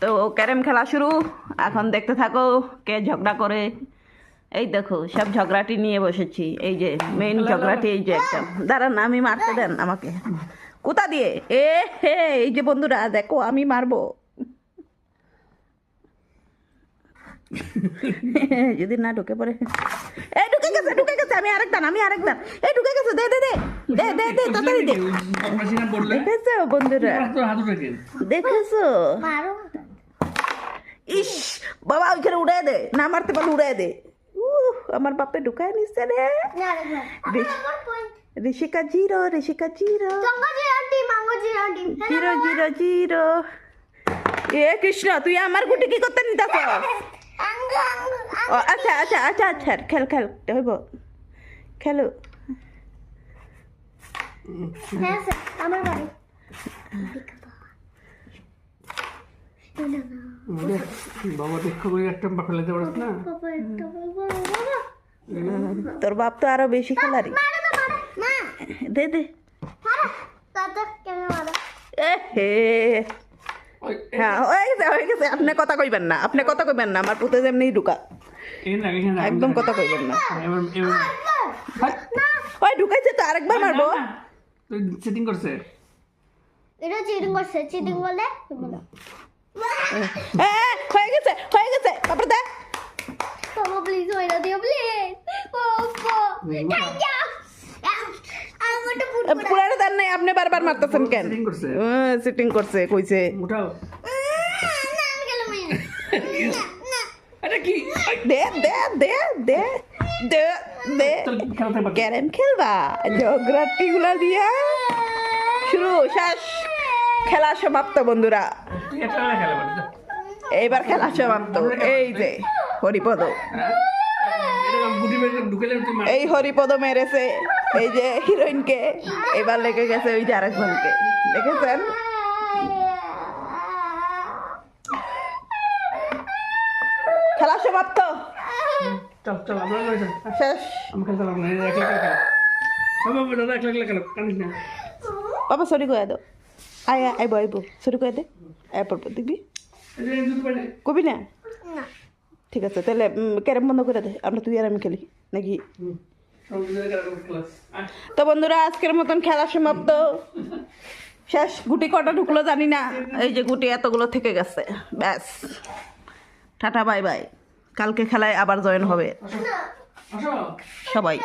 তো ক্যারেম খেলা শুরু। এখন দেখতে থাকো কে ঝগড়া করে। এই দেখো সব ঝগড়াটি নিয়ে বসেছি। এই যে মেইন ঝগড়াটি, এই যে একটা দাঁড়ান, আমি মারতে দেন আমাকে। কোথা দিয়ে? হে, এই যে বন্ধুরা দেখো আমি মারবো। যদি না ঢুকে পড়ে। এই ঢুকে গেছে, আমি আরেকদান। এই ঢুকে গেছে, দে তাড়াতাড়ি দে। দেখেছো বন্ধুরা, দেখেছো? ইস বাবা, ওইখানে উড়াই দে, না মারতে পারলে উড়াই দে। আমার বাপে ঢুকায় নিচ্ছে রে। Rishika zero zero. এ কৃষ্ণ, তুই আমার গুটি কি করতে নিতাস? আচ্ছা খেল হইব, খেলো। তোর বাপ তো আরো বেশি খেলারি। দে হ্যাঁ, হয়ে গেছে। আপনি কথা কইবেন না, আমার পুতে যেমনি ঢুকা, একদম কথা কইবেন না। ওই ঢুকাইছে তো, আরেকবার মারবো। চিটিং করছে, চিটিং বলে। হয়ে গেছে তারপর দে। বাবা প্লিজ ওইটা দিও প্লিজ। পুরাটা দেন নাই, আপনি বারবার মারতেছেন কেন? সিটিং করছে কইছে। উঠাও। দে ক্যারেম খেলবা? ঝগড়াটি গুলা দিয়া শুরু, শেষ। খেলা সমাপ্ত বন্ধুরা, এইবার খেলা সমাপ্ত। এই যে হরিপদ, এই হরিপদ মেরেছে এই যে হিরোইনকে, এবার লেগে গেছে ওই যে আরেকজনকে। দেখেছেন? খেলা সমাপ্ত, শেষ। বাবা সরি করে দাও। আইব সরি করে দে। এরপর দেখবি, কবি না? ঠিক আছে, তাহলে ক্যারেম বন্ধ করে দে, আমরা তুই আর আমি খেলি নাকি? তো বন্ধুরা, আজকের মতন খেলা সমাপ্ত, শেষ। গুটি কটা ঢুকলো জানি না, এই যে গুটি এতগুলো থেকে গেছে। ব্যাস, টাটা বাই বাই। কালকে খেলায় আবার জয়েন হবে সবাই।